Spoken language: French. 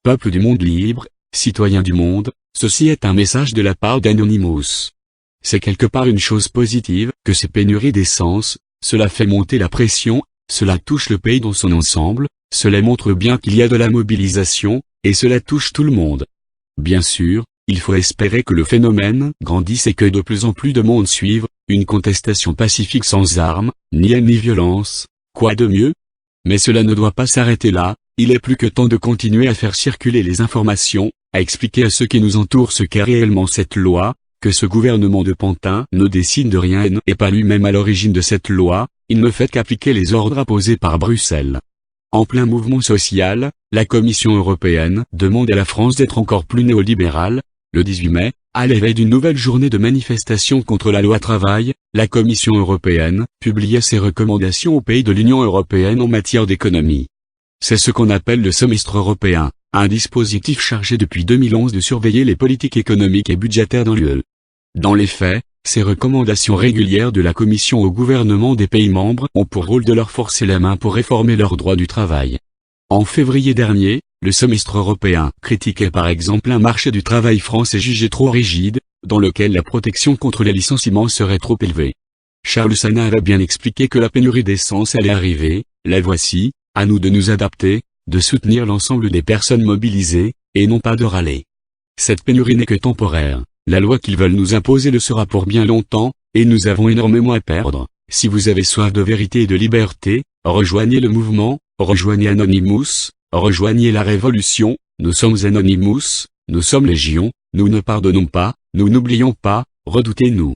Peuple du monde libre, citoyens du monde, ceci est un message de la part d'Anonymous. C'est quelque part une chose positive que ces pénuries d'essence, cela fait monter la pression, cela touche le pays dans son ensemble, cela montre bien qu'il y a de la mobilisation, et cela touche tout le monde. Bien sûr, il faut espérer que le phénomène grandisse et que de plus en plus de monde suive, une contestation pacifique sans armes, ni haine ni violence, quoi de mieux? Mais cela ne doit pas s'arrêter là, il est plus que temps de continuer à faire circuler les informations, à expliquer à ceux qui nous entourent ce qu'est réellement cette loi, que ce gouvernement de Pantin ne décide de rien et n'est pas lui-même à l'origine de cette loi, il ne fait qu'appliquer les ordres imposés par Bruxelles. En plein mouvement social, la Commission européenne demande à la France d'être encore plus néolibérale. Le 18 mai, à l'éveil d'une nouvelle journée de manifestation contre la loi travail, la Commission européenne publiait ses recommandations aux pays de l'Union européenne en matière d'économie. C'est ce qu'on appelle le semestre européen, un dispositif chargé depuis 2011 de surveiller les politiques économiques et budgétaires dans l'UE. Dans les faits, ces recommandations régulières de la Commission au gouvernement des pays membres ont pour rôle de leur forcer la main pour réformer leurs droits du travail. En février dernier, le semestre européen critiquait par exemple un marché du travail français jugé trop rigide, dans lequel la protection contre les licenciements serait trop élevée. Charles Sana avait bien expliqué que la pénurie d'essence allait arriver, la voici, à nous de nous adapter, de soutenir l'ensemble des personnes mobilisées, et non pas de râler. Cette pénurie n'est que temporaire, la loi qu'ils veulent nous imposer le sera pour bien longtemps, et nous avons énormément à perdre. Si vous avez soif de vérité et de liberté, rejoignez le mouvement, rejoignez Anonymous, rejoignez la révolution, nous sommes Anonymous, nous sommes légion, nous ne pardonnons pas, nous n'oublions pas, redoutez-nous.